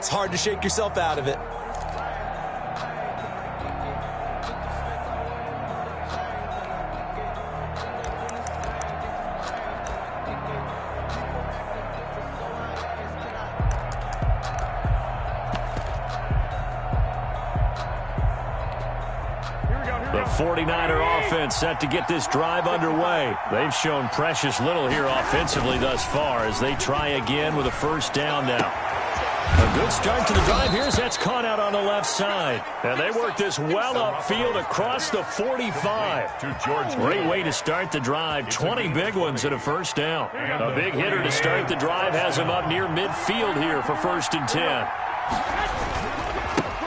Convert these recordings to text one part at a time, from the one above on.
It's hard to shake yourself out of it. The 49er offense set to get this drive underway. They've shown precious little here offensively thus far as they try again with a first down now. A good start to the drive here as that's caught out on the left side. And they work this well upfield across the 45. Great way to start the drive. 20 big ones and a first down. A big hitter to start the drive has him up near midfield here for 1st and 10.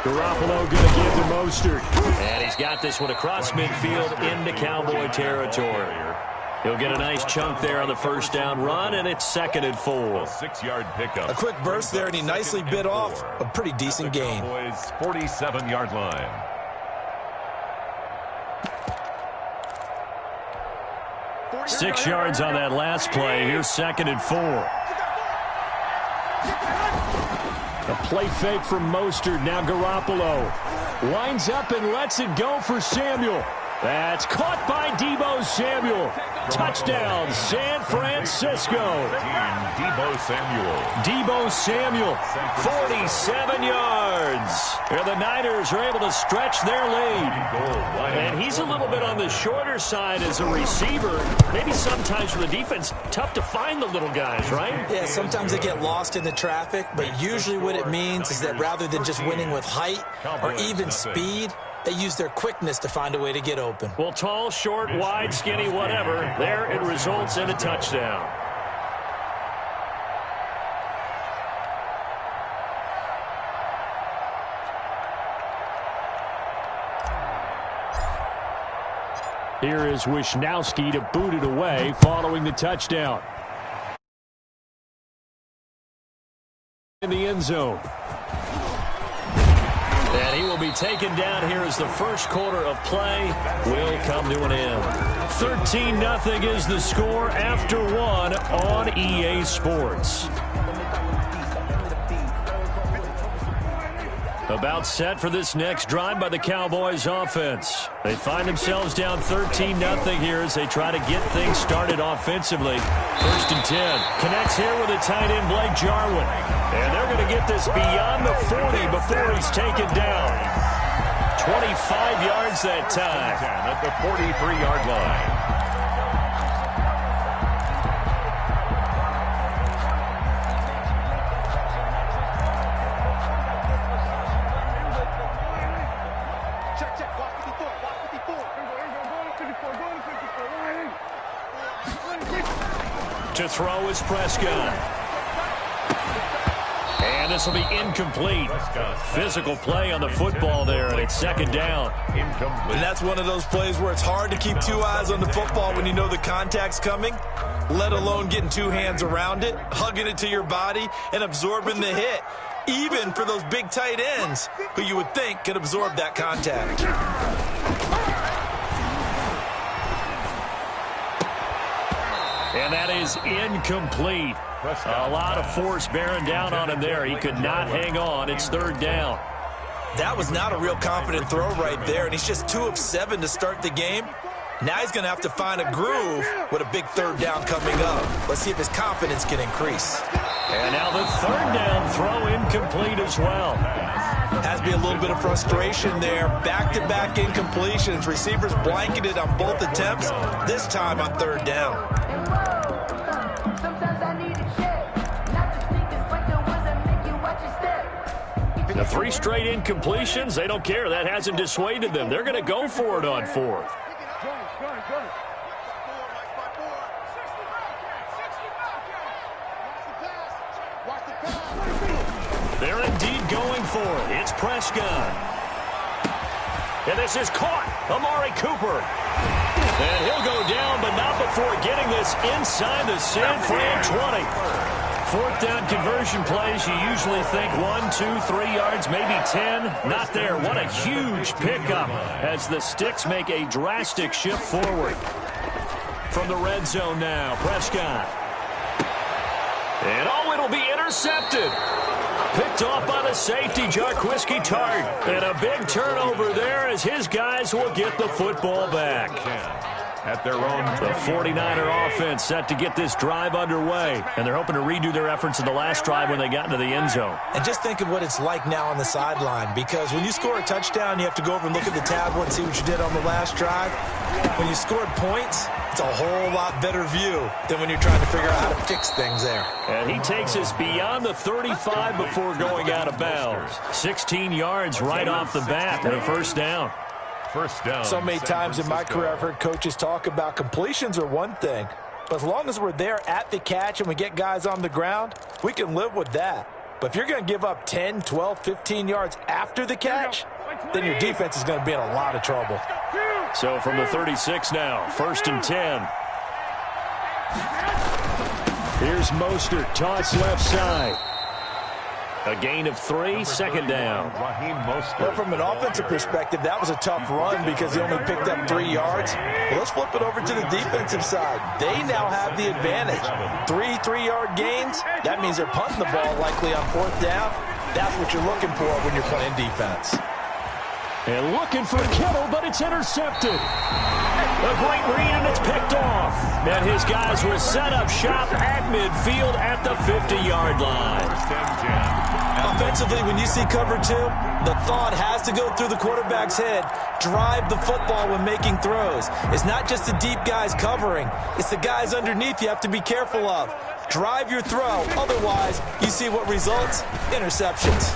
Garoppolo going to give to Mostert. And he's got this one across midfield into Cowboy territory. He'll get a nice chunk there on the first down run, and it's 2nd and 4. 6-yard pickup. A quick burst there, and he nicely bit off a pretty decent gain. Cowboys 47-yard line. Six yards on that last play. Here's 2nd and 4. A play fake from Mostert. Now Garoppolo winds up and lets it go for Samuel. That's caught by Deebo Samuel. Touchdown, San Francisco. Deebo Samuel, 47 yards. And the Niners are able to stretch their lead. And he's a little bit on the shorter side as a receiver. Maybe sometimes for the defense, tough to find the little guys, right? Yeah, sometimes they get lost in the traffic, but usually what it means is that rather than just winning with height or even speed, they use their quickness to find a way to get open. Well, tall, short, wide, skinny, whatever, there it results in a touchdown. Here is Wishnowski to boot it away following the touchdown. In the end zone. And he will be taken down here as the first quarter of play will come to an end. 13-0 is the score after 1 on EA Sports. About set for this next drive by the Cowboys offense. They find themselves down 13-0 here as they try to get things started offensively. 1st and 10. Connects here with a tight end, Blake Jarwin. And they're going to get this beyond the 40 before he's taken down. 25 yards that time. At the 43-yard line. To throw is Prescott. And this will be incomplete. Physical play on the football there, and it's 2nd down. And that's one of those plays where it's hard to keep 2 eyes on the football when you know the contact's coming, let alone getting 2 hands around it, hugging it to your body, and absorbing the hit, even for those big tight ends who you would think could absorb that contact. And that is incomplete. A lot of force bearing down on him there. He could not hang on. It's 3rd down. That was not a real confident throw right there, and he's just 2 of 7 to start the game. Now he's going to have to find a groove with a big 3rd down coming up. Let's see if his confidence can increase. And now the 3rd down throw incomplete as well. Has to be a little bit of frustration there. Back-to-back incompletions. Receivers blanketed on both attempts, this time on 3rd down. The 3 straight incompletions, they don't care. That hasn't dissuaded them. They're going to go for it on 4th. They're indeed going for it. It's Prescott. And this is caught. Amari Cooper. And he'll go down, but not before getting this inside the San Fran 20. 4th down conversion plays, you usually think 1, 2, 3 yards, maybe 10. Not there. What a huge pickup as the Sticks make a drastic shift forward. From the red zone now, Prescott. And it'll be intercepted. Picked off by the safety, Jarquiski Tart. And a big turnover there as his guys will get the football back. At their own. The 49er offense set to get this drive underway. And they're hoping to redo their efforts in the last drive when they got into the end zone. And just think of what it's like now on the sideline, because when you score a touchdown, you have to go over and look at the tablet and see what you did on the last drive. When you scored points, it's a whole lot better view than when you're trying to figure out how to fix things there. And he takes us beyond the 35 before going out of bounds. 16 yards right off the bat and a first down. First down. So many times in my career I've heard coaches talk about completions are one thing, but as long as we're there at the catch and we get guys on the ground, we can live with that. But if you're going to give up 10, 12, 15 yards after the catch, then your defense is going to be in a lot of trouble. So from the 36 now, 1st and 10. Here's Mostert, toss left side. A gain of 3, second down. Well, from an offensive perspective, that was a tough run because he only picked up 3 yards. Well, let's flip it over to the defensive side. They now have the advantage. 3 3-yard gains. That means they're punting the ball likely on 4th down. That's what you're looking for when you're playing defense. And looking for Kittle, but it's intercepted. A great read, and it's picked off. And his guys will set up shop at midfield at the 50-yard line. Offensively, when you see cover 2, the thought has to go through the quarterback's head. Drive the football when making throws. It's not just the deep guys covering. It's the guys underneath you have to be careful of. Drive your throw. Otherwise, you see what results? Interceptions.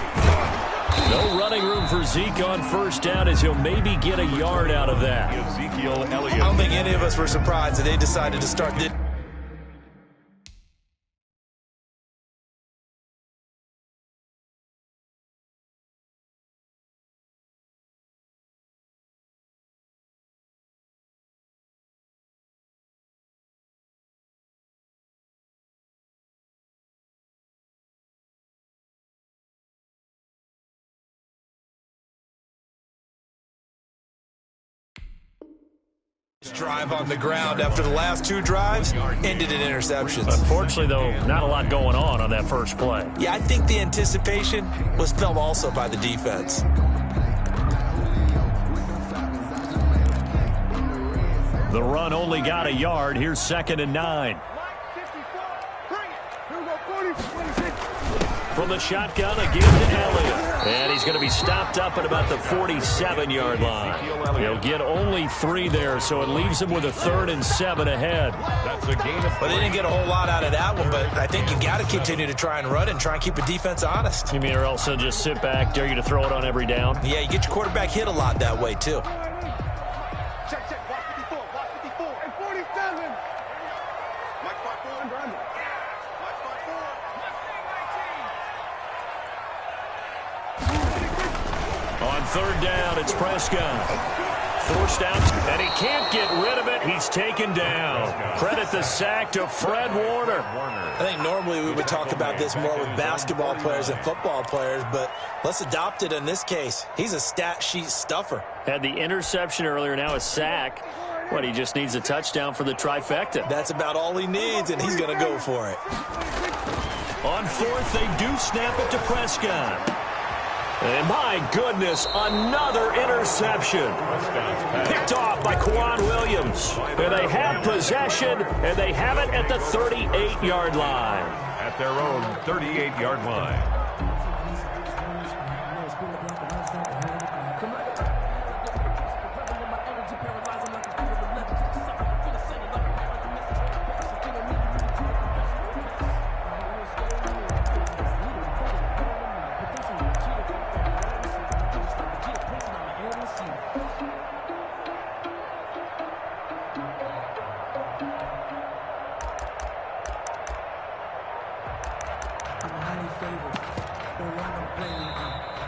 No running room for Zeke on first down as he'll maybe get a yard out of that. Ezekiel Elliott. I don't think any of us were surprised that they decided to start this. Drive on the ground after the last 2 drives ended in interceptions. Unfortunately, though, not a lot going on that first play. Yeah, I think the anticipation was felt also by the defense. The run only got a yard. Here's 2nd and 9. From the shotgun, again to Elliott. And he's going to be stopped up at about the 47-yard line. He'll get only 3 there, so it leaves him with a 3rd and 7 ahead. That's a gain of 3. Well, they didn't get a whole lot out of that one, but I think you got to continue to try and run and try and keep a defense honest. You mean, or else he'll just sit back, dare you to throw it on every down? Yeah, you get your quarterback hit a lot that way, too. Check, watch 54, and 47. Mike 54 and under. Mike 54. On 3rd down, it's Prescott. Forced out, and he can't get rid of it. He's taken down. Credit the sack to Fred Warner. I think normally we would talk about this more with basketball players and football players, but let's adopt it in this case. He's a stat sheet stuffer. Had the interception earlier, now a sack. What, he just needs a touchdown for the trifecta. That's about all he needs, and he's going to go for it. On 4th, they do snap it to Prescott. And my goodness, another interception. Picked off by Kwan Williams. And they have possession, and they have it at the 38-yard line. At their own 38-yard line.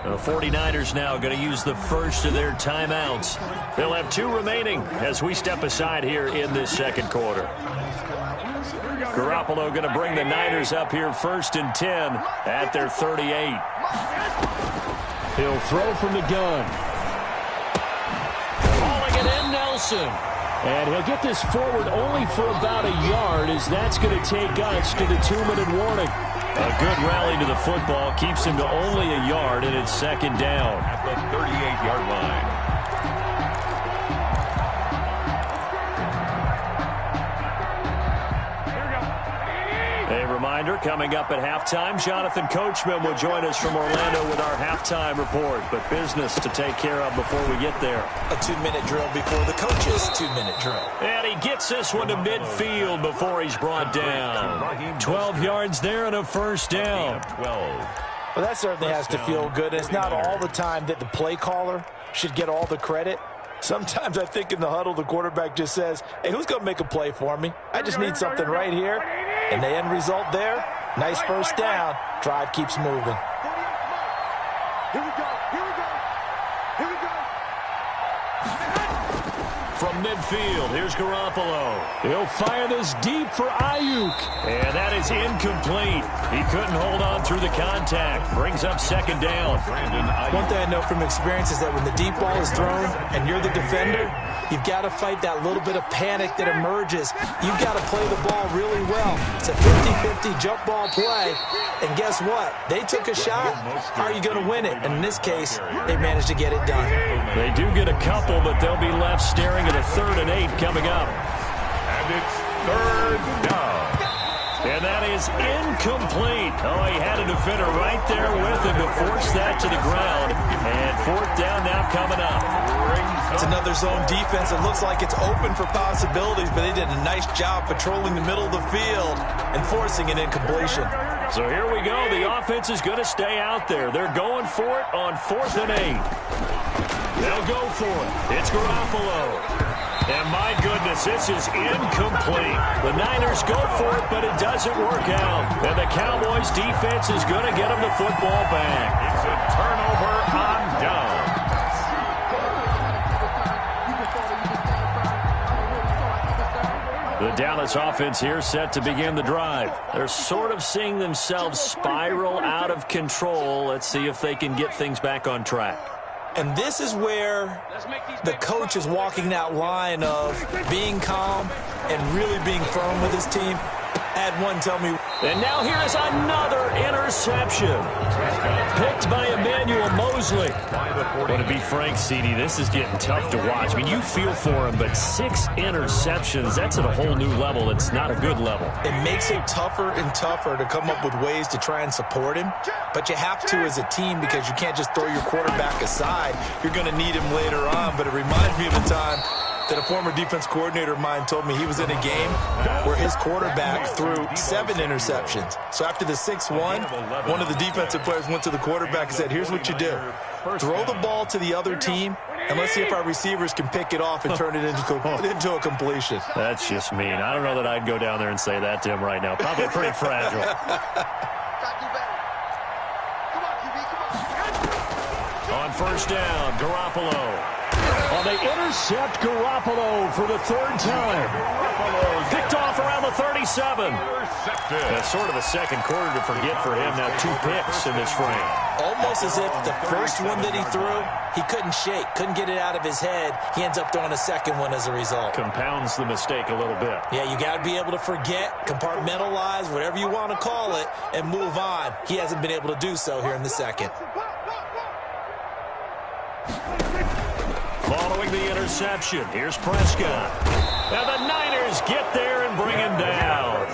The 49ers now going to use the first of their timeouts. They'll have 2 remaining as we step aside here in this second quarter. Garoppolo going to bring the Niners up here 1st and 10 at their 38. He'll throw from the gun. Calling it in, Nelson. And he'll get this forward only for about a yard, as that's going to take us to the 2-minute warning. A good rally to the football keeps him to only a yard, and it's second down. At the 38-yard line. A reminder, coming up at halftime, Jonathan Coachman will join us from Orlando with our halftime report. But business to take care of before we get there. A 2-minute drill before the coach's 2-minute drill. And he gets this one to midfield before he's brought down. 12 yards there and a first down. 12. Well, that certainly has to feel good. It's not all the time that the play caller should get all the credit. Sometimes I think in the huddle, the quarterback just says, hey, who's going to make a play for me? I just need something right here. And the end result there, nice first down. Drive keeps moving. Here we go. Here we go. Here we go. From midfield, here's Garoppolo. He'll fire this deep for Ayuk. And that is incomplete. He couldn't hold on through the contact. Brings up second down. One thing I know from experience is that when the deep ball is thrown and you're the defender, you've got to fight that little bit of panic that emerges. You've got to play the ball really well. It's a 50-50 jump ball play. And guess what? They took a shot. How are you going to win it? And in this case, they managed to get it done. They do get a couple, but they'll be left staring at a 3rd and 8 coming up. And it's third down. And that is incomplete. Oh, he had a defender right there with him to force that to the ground. And 4th down now coming up. It's another zone defense. It looks like it's open for possibilities, but they did a nice job patrolling the middle of the field and forcing an incompletion. So here we go. The offense is going to stay out there. They're going for it on 4th and 8. They'll go for it. It's Garoppolo. And my goodness, this is incomplete. The Niners go for it, but it doesn't work out. And the Cowboys defense is going to get them the football back. It's a turnover on down. The Dallas offense here set to begin the drive. They're sort of seeing themselves spiral out of control. Let's see if they can get things back on track. And this is where the coach is walking that line of being calm and really being firm with his team. Add one, tell me. And now here is another interception. Picked by Emmanuel Mosley. But to be frank, CD, this is getting tough to watch. I mean, you feel for him, but 6 interceptions, that's at a whole new level. It's not a good level. It makes it tougher and tougher to come up with ways to try and support him. But you have to as a team because you can't just throw your quarterback aside. You're going to need him later on. But it reminds me of a time that a former defense coordinator of mine told me he was in a game where his quarterback threw 7 interceptions. So after the 6-1, one of the defensive players went to the quarterback and said, here's what you do. Throw the ball to the other team, and let's see if our receivers can pick it off and turn it into a completion. That's just mean. I don't know that I'd go down there and say that to him right now. Probably pretty fragile. On first down, Garoppolo. Oh, they intercept Garoppolo for the 3rd time. Picked off around the 37. That's sort of the second quarter to forget for him. Now 2 picks in this frame. Almost as if the first one that he threw, he couldn't shake, couldn't get it out of his head. He ends up throwing a second one as a result. Compounds the mistake a little bit. Yeah, you got to be able to forget, compartmentalize, whatever you want to call it, and move on. He hasn't been able to do so here in the second. Following the interception, here's Prescott. And the Niners get there and bring him down.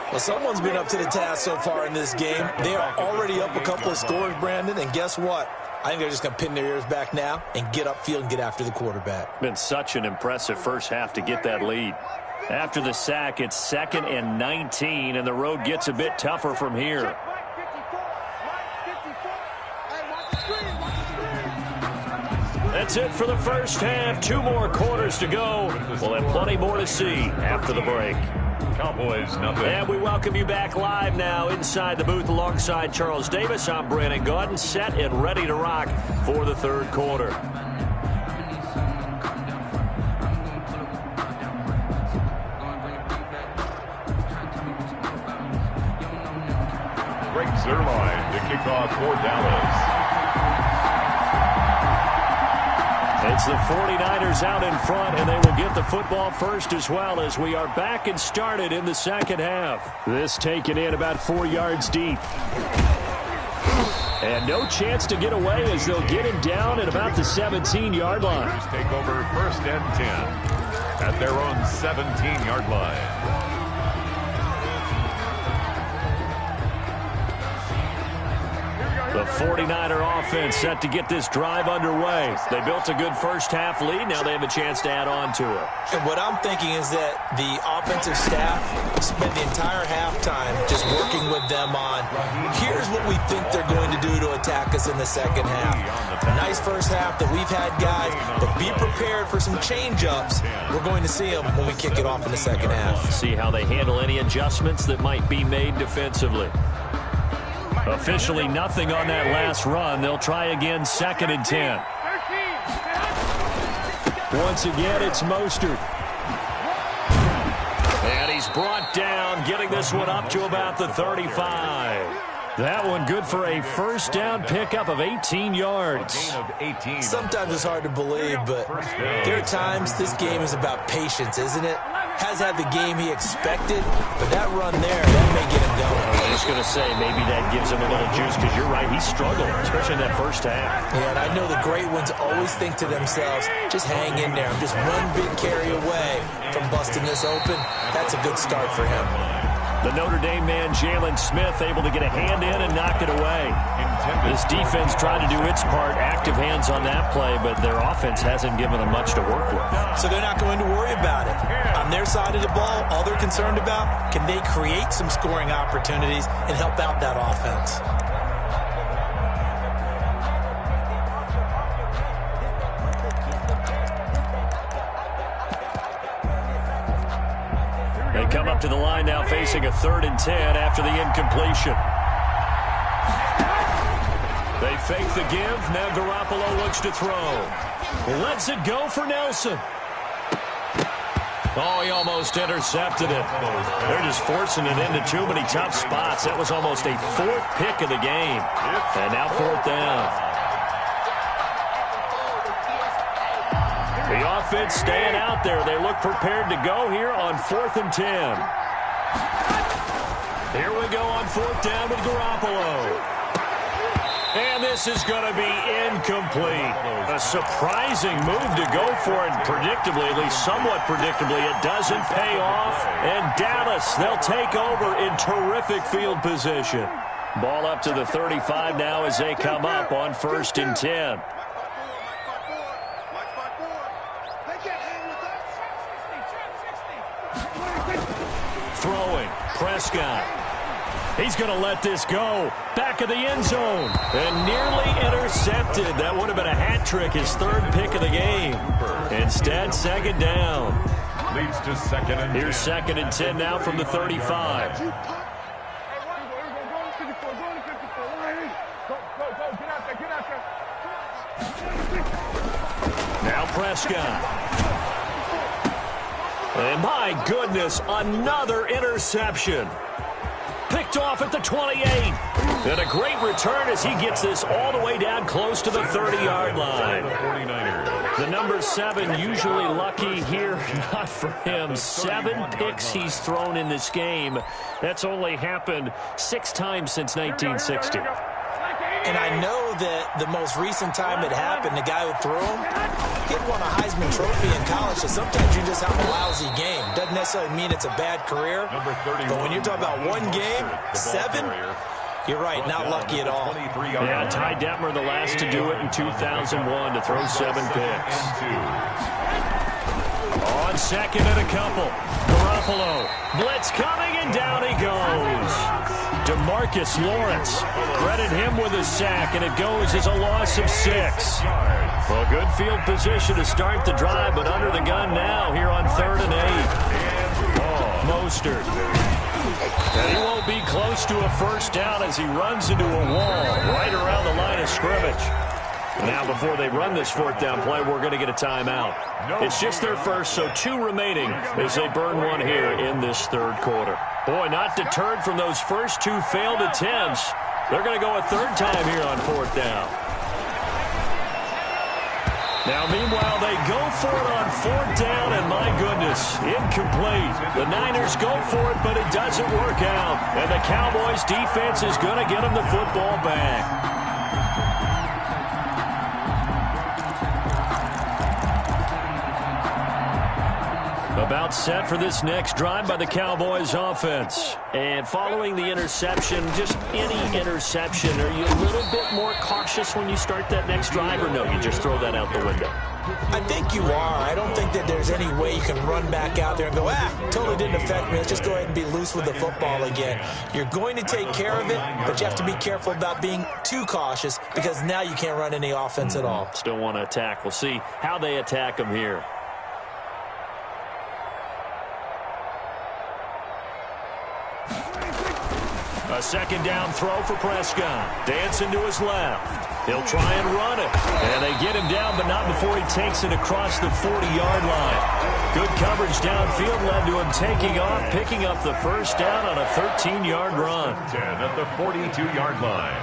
Well, someone's been up to the task so far in this game. They are already up a couple of scores, Brandon, and guess what? I think they're just going to pin their ears back now and get upfield and get after the quarterback. Been such an impressive first half to get that lead. After the sack, it's 2nd and 19, and the road gets a bit tougher from here. That's it for the first half. 2 more quarters to go. We'll have plenty more to see after the break. Cowboys, nothing. And we welcome you back live now inside the booth alongside Charles Davis. I'm Brandon Gaudin, set and ready to rock for the 3rd quarter. Greg Zuerlein to kick off for Dallas. It's the 49ers out in front, and they will get the football first as well as we are back and started in the second half. This taken in about 4 yards deep. And no chance to get away as they'll get him down at about the 17-yard line. Take over first and 10 at their own 17-yard line. The 49er offense set to get this drive underway. They built a good first-half lead. Now they have a chance to add on to it. And what I'm thinking is that the offensive staff spent the entire halftime just working with them on, here's what we think they're going to do to attack us in the second half. A nice first half that we've had, guys, but be prepared for some change-ups. We're going to see them when we kick it off in the second half. See how they handle any adjustments that might be made defensively. Officially nothing on that last run. They'll try again, 2nd and 10. Once again, it's Mostert. And he's brought down, getting this one up to about the 35. That one good for a first down pickup of 18 yards. Sometimes it's hard to believe, but there are times this game is about patience, isn't it? Has had the game he expected, but that run there, that may get him going. I was just going to say, maybe that gives him a little juice, because you're right, he struggled, especially in that first half. Yeah, and I know the great ones always think to themselves, just hang in there. I'm just one big carry away from busting this open. That's a good start for him. The Notre Dame man, Jalen Smith, able to get a hand in and knock it away. This defense tried to do its part, active hands on that play, but their offense hasn't given them much to work with. So they're not going to worry about it. On their side of the ball, all they're concerned about, can they create some scoring opportunities and help out that offense? They come up to the line now facing a 3rd and 10 after the incompletion. They fake the give. Now Garoppolo looks to throw. Lets it go for Nelson. Oh, he almost intercepted it. They're just forcing it into too many tough spots. That was almost a 4th pick of the game. And now 4th down. The offense staying out there. They look prepared to go here on 4th and 10. Here we go on 4th down with Garoppolo. And this is going to be incomplete. A surprising move to go for it predictably, at least somewhat predictably. It doesn't pay off. And Dallas, they'll take over in terrific field position. Ball up to the 35 now as they come up on 1st and 10. Throwing, Prescott. He's going to let this go. Back of the end zone. And nearly intercepted. That would have been a hat trick, his 3rd pick of the game. Instead, 2nd down. Leads to 2nd and 10. Here's 2nd and 10 now from the 35. Now Prescott. And my goodness, another interception. Picked off at the 28. And a great return as he gets this all the way down close to the 30-yard line. The number 7 usually lucky here. Not for him. 7 picks he's thrown in this game. That's only happened 6 times since 1960. And I know that the most recent time it happened, the guy who threw him, he had won a Heisman Trophy in college, so sometimes you just have a lousy game. Doesn't necessarily mean it's a bad career, but when you're talking about one game, 7, you're right, not lucky at all. Yeah, Ty Detmer, the last to do it in 2001, to throw 7 picks. On 2nd and a couple, Garoppolo, blitz coming, and down he goes. DeMarcus Lawrence, credit him with a sack, and it goes as a loss of 6. Well, good field position to start the drive, but under the gun now here on 3rd and 8. Mostert. And he won't be close to a first down as he runs into a wall right around the line of scrimmage. Now, before they run this 4th down play, we're going to get a timeout. It's just their first, so 2 remaining as they burn one here in this 3rd quarter. Boy, not deterred from those first 2 failed attempts. They're going to go a 3rd time here on 4th down. Now, meanwhile, they go for it on 4th down, and my goodness, incomplete. The Niners go for it, but it doesn't work out. And the Cowboys' defense is going to get them the football back. About set for this next drive by the Cowboys offense. And following the interception, just any interception, are you a little bit more cautious when you start that next drive, or no, you just throw that out the window? I think you are. I don't think that there's any way you can run back out there and go, totally didn't affect me. Let's just go ahead and be loose with the football again. You're going to take care of it, but you have to be careful about being too cautious because now you can't run any offense at all. Still want to attack. We'll see how they attack them here. A 2nd down throw for Prescott. Dancing to his left. He'll try and run it. And they get him down, but not before he takes it across the 40-yard line. Good coverage downfield led to him taking off, picking up the 1st down on a 13-yard run. 10 at the 42-yard line.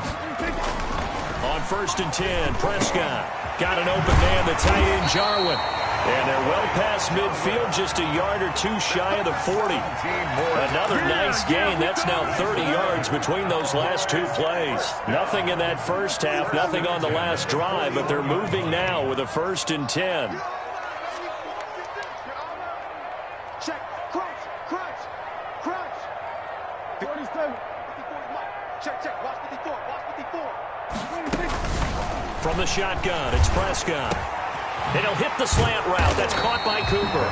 On 1st and 10, Prescott got an open man, the tight end Jarwin. And they're well past midfield, just a yard or two shy of the 40. Another nice gain. That's now 30 yards between those last two plays. Nothing in that first half, nothing on the last drive, but they're moving now with a 1st and 10. Check. Crunch. 47. 54 Mike. Check. Watch 54. Watch 54. From the shotgun, it's Prescott. And he'll hit the slant route. That's caught by Cooper.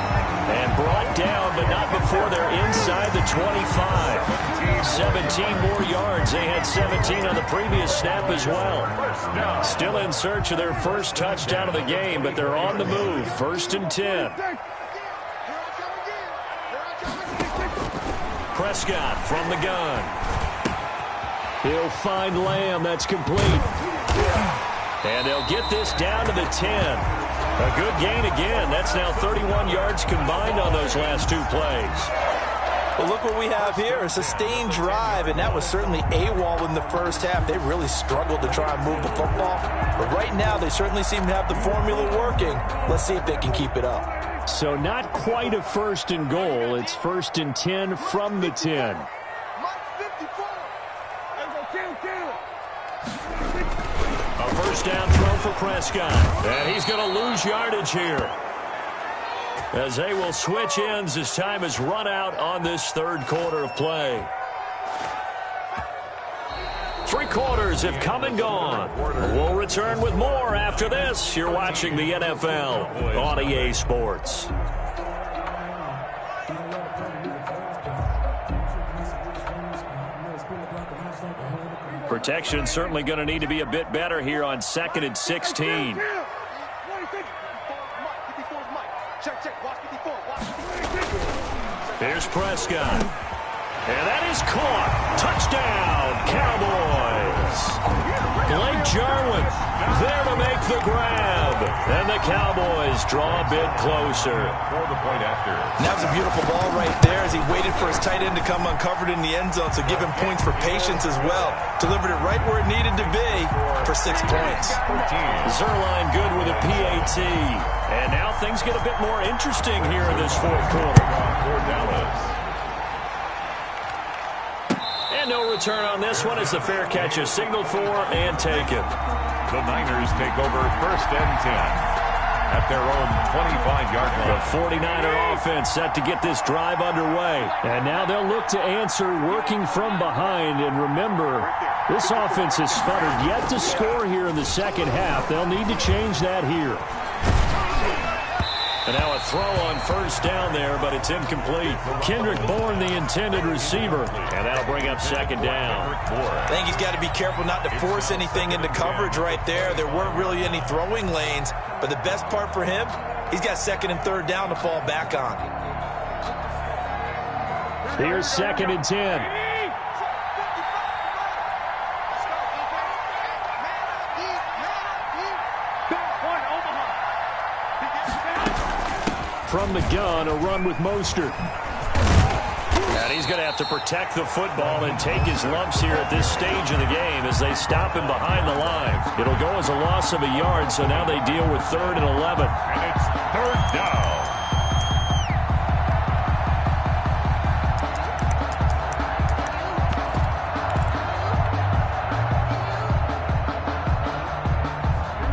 And brought down, but not before they're inside the 25. 17 more yards. They had 17 on the previous snap as well. Still in search of their first touchdown of the game, but they're on the move. 1st and 10. Prescott from the gun. He'll find Lamb. That's complete. And they'll get this down to the 10. A good gain again. That's now 31 yards combined on those last two plays. Well, look what we have here. A sustained drive, and that was certainly AWOL in the first half. They really struggled to try and move the football. But right now, they certainly seem to have the formula working. Let's see if they can keep it up. So not quite a 1st and goal. It's 1st and 10 from the 10. A 1st down throw for Prescott. And he's going to lose yardage here, as they will switch ends as time is run out on this 3rd quarter of play. 3 quarters have come and gone. We'll return with more after this. You're watching the NFL on EA Sports. Protection certainly going to need to be a bit better here on 2nd and 16. Here's Prescott. And that is caught. Touchdown, Cowboys. Blake Jarwin there to make the grab. And the Cowboys draw a bit closer. For the point after. That was a beautiful ball right there as he waited for his tight end to come uncovered in the end zone, so give him points for patience as well. Delivered it right where it needed to be for 6 points. Zerline good with a PAT. And now things get a bit more interesting here in this 4th quarter. For Dallas. And no return on this one as the fair catch is signaled for and taken. The Niners take over 1st and 10 at their own 25-yard line. The 49er offense set to get this drive underway. And now they'll look to answer working from behind. And remember, this offense has sputtered yet to score here in the 2nd half. They'll need to change that here. And now a throw on 1st down there, but it's incomplete. Kendrick Bourne, the intended receiver. And that'll bring up 2nd down. I think he's got to be careful not to force anything into coverage right there. There weren't really any throwing lanes. But the best part for him, he's got 2nd and 3rd down to fall back on. Here's 2nd and 10. From the gun, a run with Mostert. And he's going to have to protect the football and take his lumps here at this stage of the game as they stop him behind the line. It'll go as a loss of a yard, so now they deal with 3rd and 11. And it's 3rd down.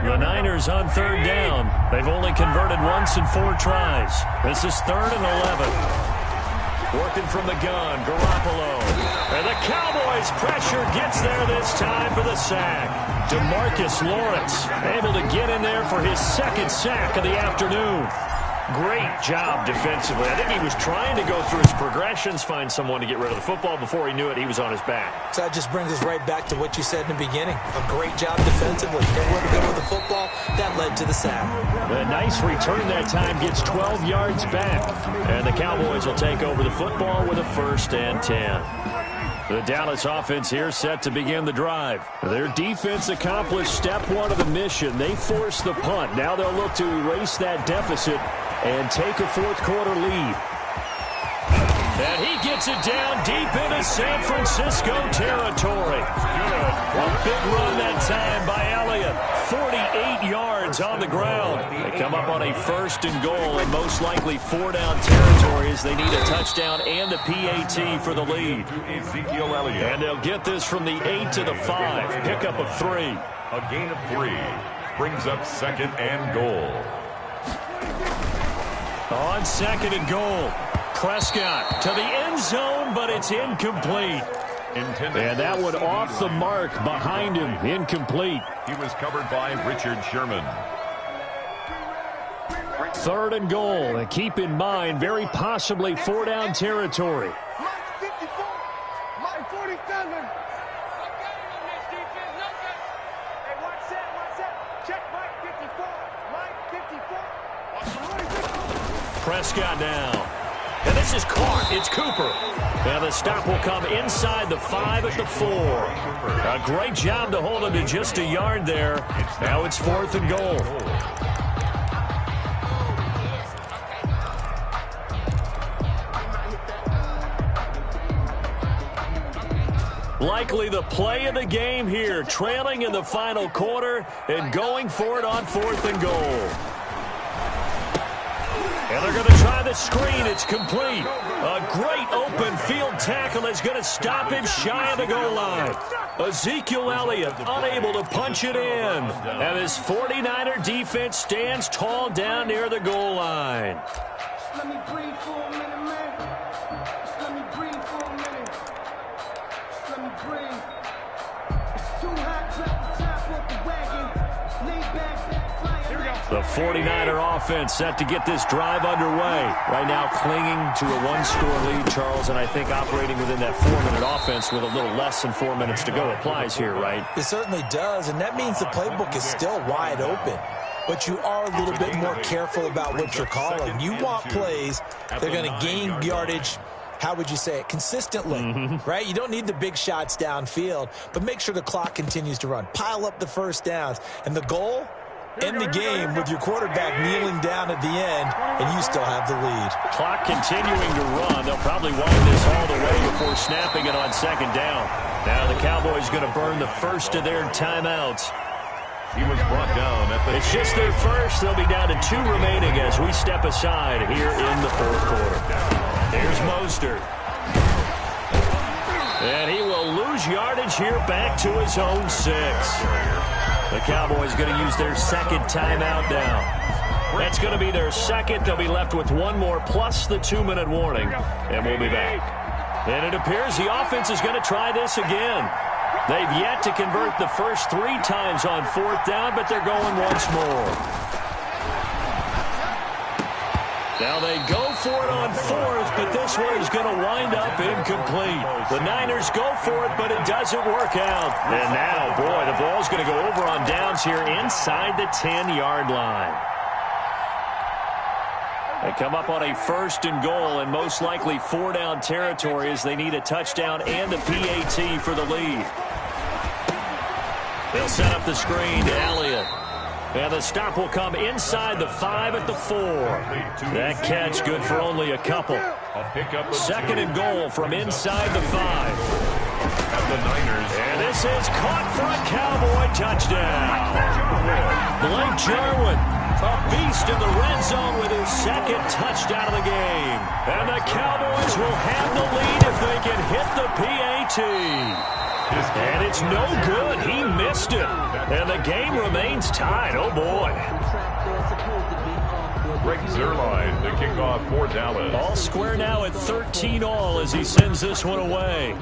The Niners on 3rd down. They've only converted once in 4 tries. This is 3rd and 11. Working from the gun, Garoppolo. And the Cowboys' pressure gets there this time for the sack. DeMarcus Lawrence able to get in there for his 2nd sack of the afternoon. Great job defensively. I think he was trying to go through his progressions, find someone to get rid of the football. Before he knew it, he was on his back. So that just brings us right back to what you said in the beginning. A great job defensively. Nowhere to go with the football. That led to the sack. A nice return that time, gets 12 yards back. And the Cowboys will take over the football with a 1st and 10. The Dallas offense here set to begin the drive. Their defense accomplished step 1 of the mission. They forced the punt. Now they'll look to erase that deficit and take a 4th quarter lead. And he gets it down deep into San Francisco territory. A big run that time by Elliott. 48 yards on the ground. They come up on a 1st and goal and most likely 4-down territory as they need a touchdown and a PAT for the lead. Ezekiel Elliott. And they'll get this from the 8 to the 5. Pickup of 3. A gain of 3. Brings up 2nd and goal. On 2nd and goal. Prescott to the end zone, but it's incomplete. And that one off the mark behind him. Incomplete. He was covered by Richard Sherman. 3rd and goal. And keep in mind, very possibly 4-down territory. Line 54. Line 47. Hey, watch that. Check line 54. Line 54. Prescott now. And this is caught. It's Cooper. And the stop will come inside the 5 at the 4. A great job to hold him to just a yard there. Now it's 4th and goal. Likely the play of the game here. Trailing in the final quarter and going for it on 4th and goal. And they're going to try the screen. It's complete. A great open field tackle is going to stop him shy of the goal line. Ezekiel Elliott unable to punch it in. And his 49er defense stands tall down near the goal line. Let me breathe for a minute, man. Just let me breathe for a minute. Just let me breathe. It's too hot, drop the top off the wagon. Lay back, fly. The 49er offense set to get this drive underway. Right now clinging to a 1-score lead, Charles, and I think operating within that 4-minute offense with a little less than 4 minutes to go applies here, right? It certainly does, and that means the playbook is still wide open. But you are a little bit more careful about what you're calling. You want plays that are going to gain yardage, how would you say it, consistently, right? You don't need the big shots downfield, but make sure the clock continues to run. Pile up the first downs. And the goal, end the game with your quarterback kneeling down at the end, and you still have the lead. Clock continuing to run. They'll probably wind this all the way before snapping it on 2nd down. Now the Cowboys going to burn the first of their timeouts. He was brought down at the... It's just their first. They'll be down to 2 remaining as we step aside here in the 4th quarter. There's Mostert. And he will lose yardage here back to his own 6. The Cowboys going to use their 2nd timeout now. That's going to be their 2nd. They'll be left with 1 more plus the 2-minute warning. And we'll be back. And it appears the offense is going to try this again. They've yet to convert the first 3 times on 4th down, but they're going once more. Now they go for it on 4th, but this one is going to wind up incomplete. The Niners go for it, but it doesn't work out. And now, boy, the ball's going to go over on downs here inside the 10-yard line. They come up on a 1st and goal and most likely 4-down territory as they need a touchdown and a PAT for the lead. They'll set up the screen to Elliott. And the stop will come inside the 5 at the 4. That catch good for only a couple. 2nd and goal from inside the 5. at the Niners. And this is caught for a Cowboy touchdown. Blake Jarwin, a beast in the red zone with his second touchdown of the game. And the Cowboys will have the lead if they can hit the PAT. And it's no good. He missed it. And the game remains tied. Oh, boy. Rick Zerline, the kickoff for Dallas. All square now at 13-all as he sends this one away.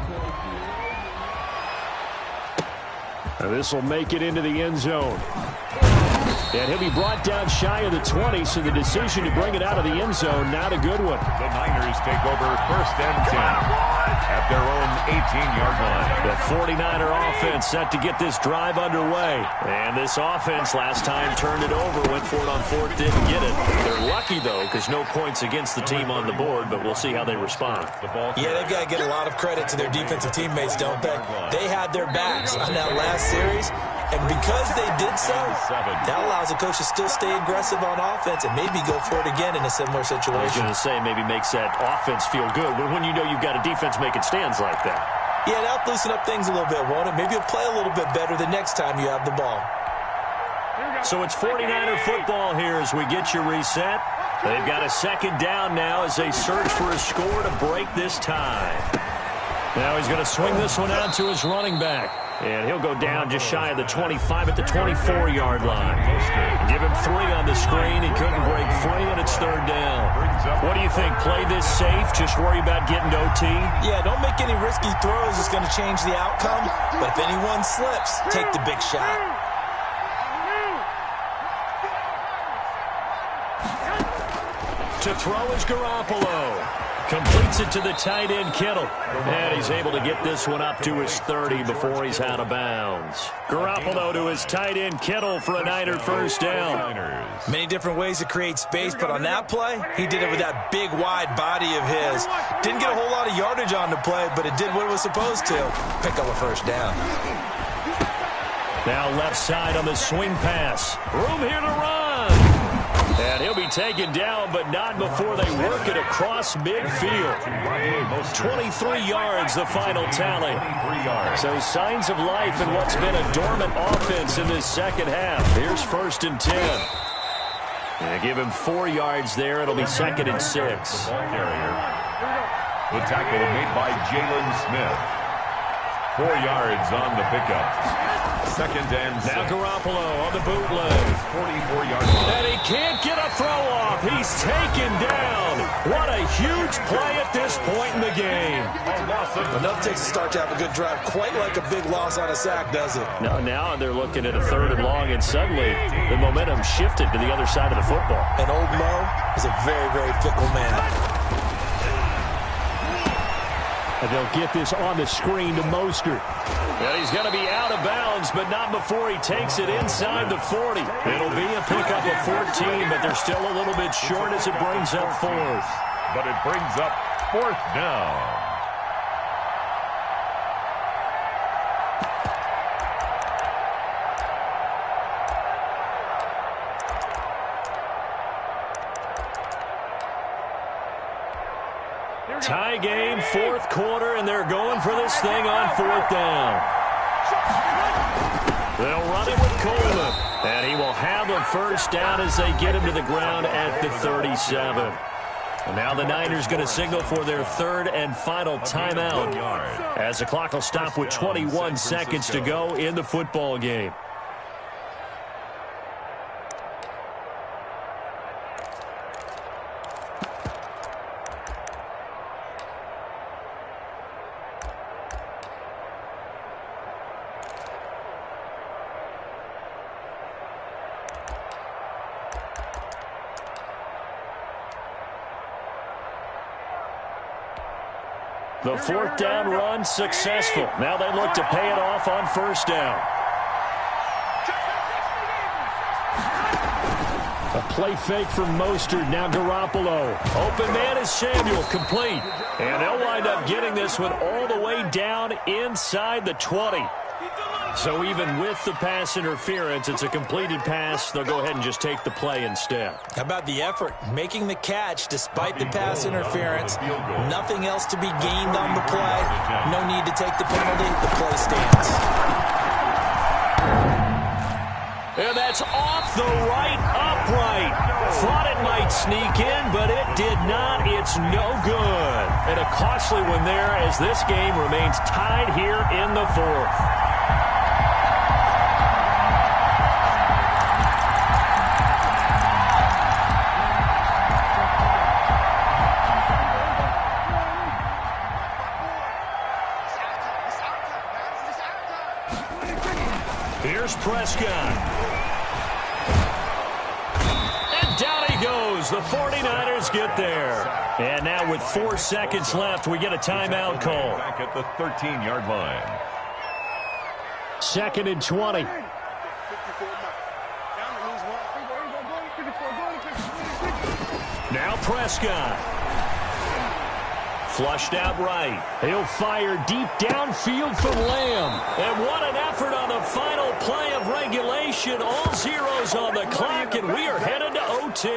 And this will make it into the end zone. And he'll be brought down shy of the 20, so the decision to bring it out of the end zone, not a good one. The Niners take over first and 10 at their own 18-yard line. The 49er offense set to get this drive underway. And this offense last time turned it over, went for it on fourth, didn't get it. They're lucky, though, because no points against the team on the board, but we'll see how they respond. Yeah, they've got to get a lot of credit to their defensive teammates, don't they? They had their backs on that last series. And because they did so, that allows the coach to still stay aggressive on offense and maybe go for it again in a similar situation. I was going to say maybe makes that offense feel good, but when you know you've got a defense making stands like that. Yeah, that'll loosen up things a little bit, won't it? Maybe you'll play a little bit better the next time you have the ball. So it's 49er football here as we get you reset. They've got a second down now as they search for a score to break this tie. Now he's going to swing this one out to his running back. And he'll go down just shy of the 25 at the 24-yard line. Give him 3 on the screen. He couldn't break free, and it's third down. What do you think? Play this safe? Just worry about getting OT? Yeah, don't make any risky throws. It's going to change the outcome. But if anyone slips, take the big shot. To throw is Garoppolo. Completes it to the tight end, Kittle. And he's able to get this one up to his 30 before he's out of bounds. Garoppolo to his tight end, Kittle, for a Niner first down. Many different ways to create space, but on that play, he did it with that big, wide body of his. Didn't get a whole lot of yardage on the play, but it did what it was supposed to. Pick up a first down. Now left side on the swing pass. Room here to run. And he'll be taken down, but not before they work it across midfield. 23 yards, the final tally. So signs of life in what's been a dormant offense in this second half. Here's first and 10. And give him 4 yards there. It'll be second and 6. The tackle made by Jalen Smith. 4 yards on the pickup. Second and 6. Now Garoppolo on the bootleg. 44 yards. And he can't get a throw off. He's taken down. What a huge play at this point in the game. Enough takes to start to have a good drive. Quite like a big loss on a sack, does it? Now they're looking at a third and long, and suddenly the momentum shifted to the other side of the football. And old Mo is a very, very fickle man. And they'll get this on the screen to Mostert. And he's going to be out of bounds, but not before he takes it inside the 40. It'll be a pickup of 14, but they're still a little bit short as it brings up fourth. But it brings up fourth down. Tie game, fourth quarter, and they're going for this thing on fourth down. They'll run it with Coleman, and he will have a first down as they get him to the ground at the 37. And now the Niners going to signal for their third and final timeout as the clock will stop with 21 seconds to go in the football game. The fourth down run successful. Now they look to pay it off on first down. A play fake from Mostert. Now Garoppolo. Open man is Samuel. Complete. And they'll wind up getting this one all the way down inside the 20. So even with the pass interference, it's a completed pass. They'll go ahead and just take the play instead. How about the effort? Making the catch despite the pass interference. Nothing else to be gained on the play. No need to take the penalty. The play stands. And that's off the right upright. Thought it might sneak in, but it did not. It's no good. And a costly one there as this game remains tied here in the fourth. Here's Prescott. And down he goes. The 49ers get there. And now with 4 seconds left, we get a timeout call. Back at the 13-yard line. 2nd and 20. Now Prescott. Flushed out right. He'll fire deep downfield from Lamb. And what an effort on the final play of regulation. All zeros on the clock, and we are headed to OT.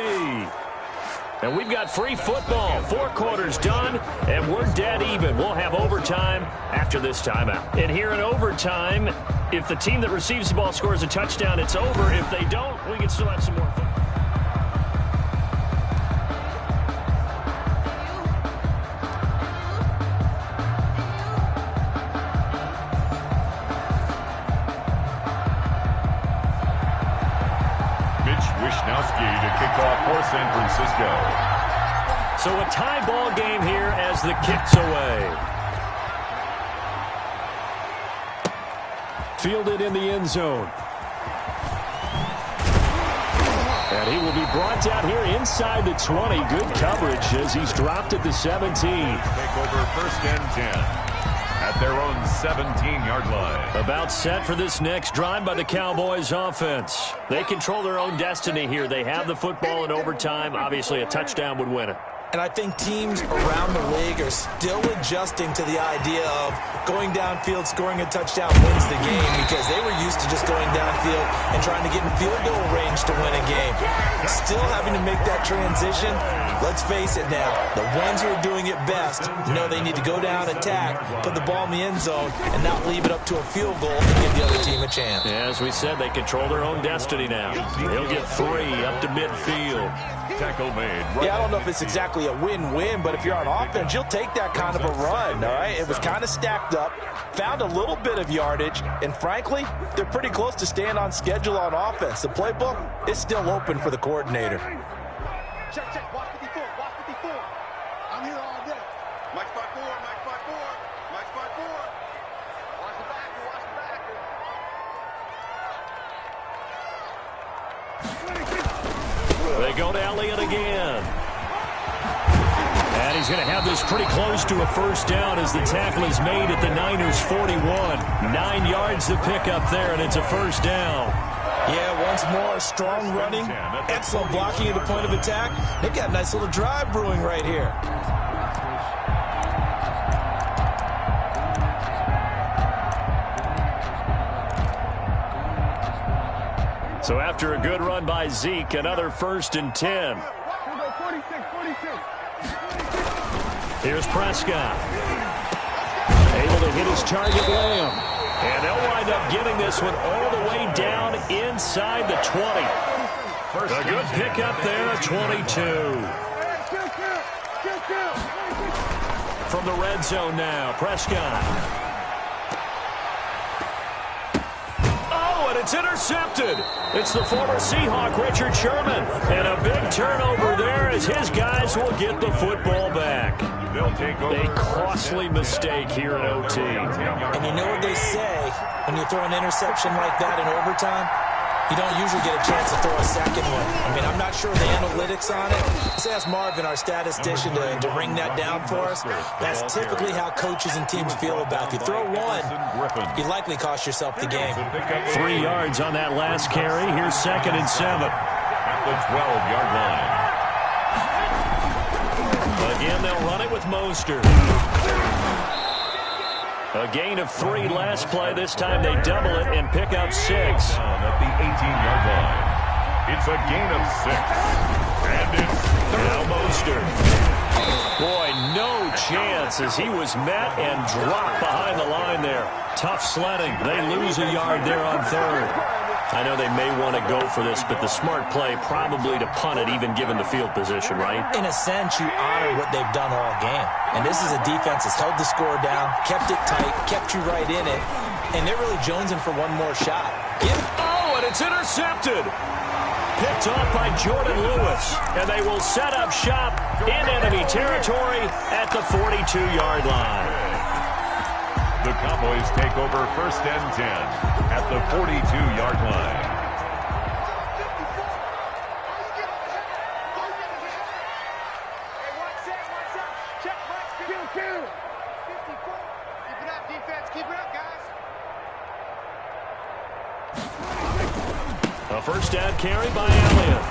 And we've got free football. 4 quarters done, and we're dead even. We'll have overtime after this timeout. And here in overtime, if the team that receives the ball scores a touchdown, it's over. If they don't, we can still have some more football. To kick off for San Francisco. So a tie ball game here as the kick's away. Fielded in the end zone. And he will be brought down here inside the 20. Good coverage as he's dropped at the 17. Take over 1st and 10. At their own 17-yard line. About set for this next drive by the Cowboys offense. They control their own destiny here. They have the football in overtime. Obviously, a touchdown would win it. And I think teams around the league are still adjusting to the idea of going downfield, scoring a touchdown wins the game, because they were used to just going downfield and trying to get in field goal range to win a game. Still having to make that transition. Let's face it now, the ones who are doing it best know they need to go down, attack, put the ball in the end zone, and not leave it up to a field goal to give the other team a chance. Yeah, as we said, they control their own destiny now. They'll get 3 up to midfield. Tackle made. Yeah, I don't know if it's exactly a win-win, but if you're on offense, you'll take that kind of a run, all right? It was kind of stacked up, found a little bit of yardage, and frankly, they're pretty close to staying on schedule on offense. The playbook is still open for the coordinator. Check, check. Watch 54. Watch 54. I'm here all day. Mike spot 4. Mike spot 4. Mike spot 4. Watch the back. Watch the back. They go to Elliott again. And he's going to have this pretty close to a first down as the tackle is made at the Niners' 41. 9 yards to pick up there, and it's a first down. Yeah, once more, strong running, excellent blocking at the point of attack. They've got a nice little drive brewing right here. So after a good run by Zeke, another 1st and 10. Here's Prescott. Able to hit his target, Lamb. And they'll wind up getting this one all the way down inside the 20. A good pickup there at 22. From the red zone now, Prescott. Oh, and it's intercepted. It's the former Seahawk, Richard Sherman. And a big turnover there as his guys will get the football back. A costly mistake here in OT. And you know what they say, when you throw an interception like that in overtime, you don't usually get a chance to throw a second one. I mean, I'm not sure the analytics on it. Let's ask Marvin, our statistician, to ring that down for us. That's typically how coaches and teams feel about you. Throw one, you likely cost yourself the game. 3 yards on that last carry. Here's 2nd and 7. At the 12-yard line. Again, they'll run it with Mostert. A gain of 3 last play. This time they double it and pick up 6. Down at the 18-yard line. It's a gain of 6. And it's Now Mostert. Boy, no chance as he was met and dropped behind the line there. Tough sledding. They lose a yard there on 3rd. I know they may want to go for this, but the smart play probably to punt it, even given the field position, right? In a sense, you honor what they've done all game. And this is a defense that's held the score down, kept it tight, kept you right in it, and they're really jonesing for one more shot. Oh, and it's intercepted. Picked off by Jordan Lewis, and they will set up shop in enemy territory at the 42-yard line. The Cowboys take over 1st and 10 at the 42-yard line. Keep it up, defense. Keep it up, guys. A 1st down carry by Elliott.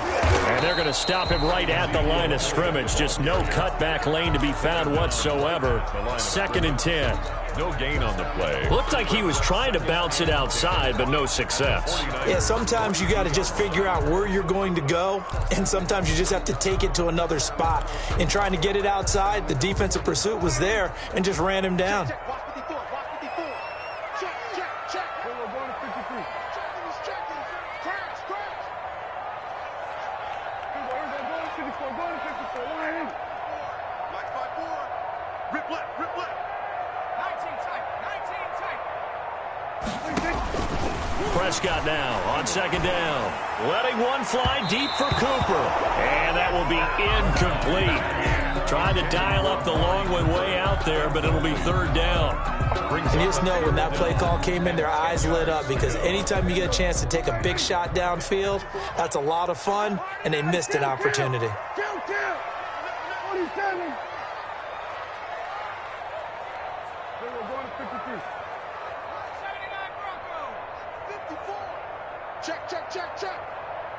And they're going to stop him right at the line of scrimmage. Just no cutback lane to be found whatsoever. 2nd and 10. No gain on the play. Looked like he was trying to bounce it outside, but no success. Yeah, sometimes you got to just figure out where you're going to go, and sometimes you just have to take it to another spot. In trying to get it outside, the defensive pursuit was there and just ran him down. Check, watch 54, watch 54. Check, check, check. We're going to 53. Checking is checking. Crash, crash. Going to 54, going to 54. Line. Mike 5-4. Rip left, rip left. 19 tight, 19 tight. Prescott now on 2nd down. Letting one fly deep for Cooper. And that will be incomplete. Trying to dial up the long one way out there, but it'll be 3rd down. And you just know when that play call came in, their eyes lit up, because anytime you get a chance to take a big shot downfield, that's a lot of fun, and they missed an opportunity. Down, 27. We're going to 53. 79 Broncos. 54. Check, check, check, check.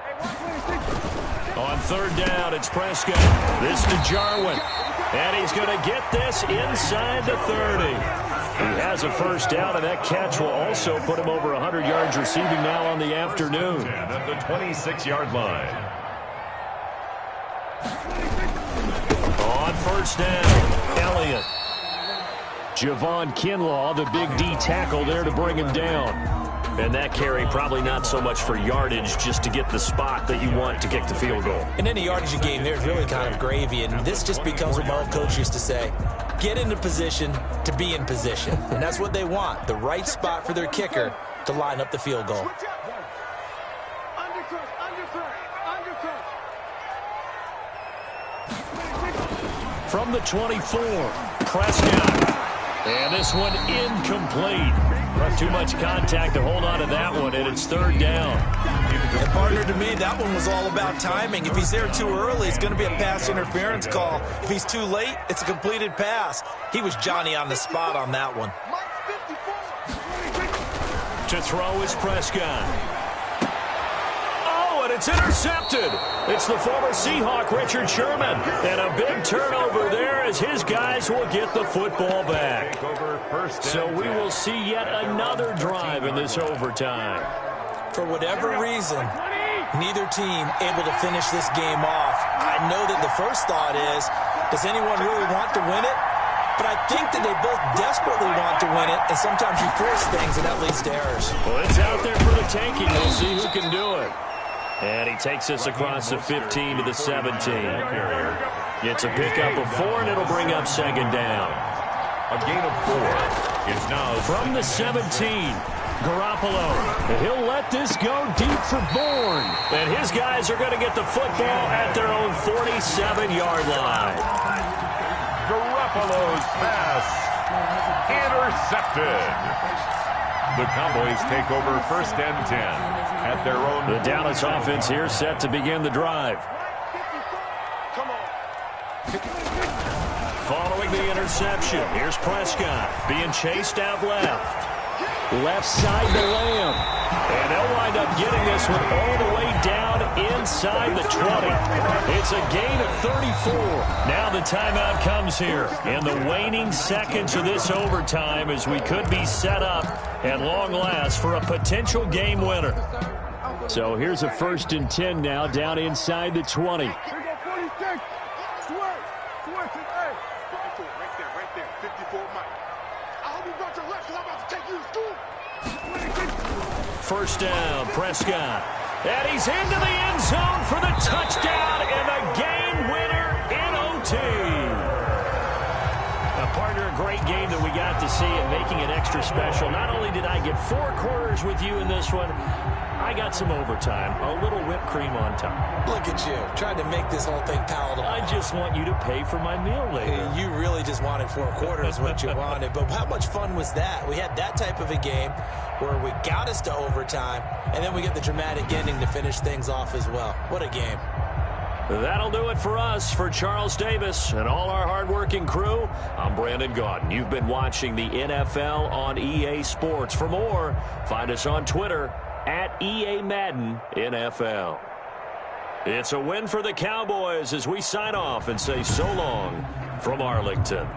Hey, 126. On 3rd down, it's Prescott. This to Jarwin. And he's going to get this inside the 30. He has a 1st down, and that catch will also put him over 100 yards receiving now on the afternoon. At the 26-yard line. On 1st down, Elliott. Javon Kinlaw, the big D tackle there to bring him down. And that carry probably not so much for yardage, just to get the spot that you want to kick the field goal. In any yardage game, there's really kind of gravy, and this just becomes what my old coach used to say. Get into position to be in position. And that's what they want, the right spot for their kicker to line up the field goal. Undercut, undercut, undercut. From the 24, Prescott. And this one incomplete. Too much contact to hold on to that one, and it's 3rd down. And partner, to me, that one was all about timing. If he's there too early, it's going to be a pass interference call. If he's too late, it's a completed pass. He was Johnny on the spot on that one. To throw is Prescott. And it's intercepted. It's the former Seahawk, Richard Sherman. And a big turnover there as his guys will get the football back. So we will see yet another drive in this overtime. For whatever reason, neither team able to finish this game off. I know that the first thought is, does anyone really want to win it? But I think that they both desperately want to win it, and sometimes you force things, and that leads to errors. Well, it's out there for the taking. We'll see who can do it. And he takes us across the 15 to the 17. It's a pickup of 4, and it'll bring up 2nd down. A gain of 4. It's now from the 17. Garoppolo. He'll let this go deep for Bourne. And his guys are going to get the football at their own 47-yard line. Garoppolo's pass intercepted. The Cowboys take over 1st and 10 at their own. The Dallas offense here set to begin the drive. Come on. Following the interception, here's Prescott being chased out left. Left side to Lamb. And they'll wind up getting this one all the way down inside the 20. It's a gain of 34. Now the timeout comes here in the waning seconds of this overtime as we could be set up at long last for a potential game winner. So here's a 1st and 10 now down inside the 20. Right there. 54 Mike. I hope you brought your left because I'm about to take you to school. First down, Prescott. And he's into the end zone for the touchdown and a game winner in OT. Partner, a great game that we got to see and making it extra special. Not only did I get 4 quarters with you in this one, I got some overtime, a little whipped cream on top. Look at you, trying to make this whole thing palatable. I just want you to pay for my meal later. You really just wanted 4 quarters, what you wanted. But how much fun was that? We had that type of a game where we got us to overtime, and then we get the dramatic ending to finish things off as well. What a game. That'll do it for us. For Charles Davis and all our hardworking crew, I'm Brandon Gaudin. You've been watching the NFL on EA Sports. For more, find us on Twitter at EA Madden NFL. It's a win for the Cowboys as we sign off and say so long from Arlington.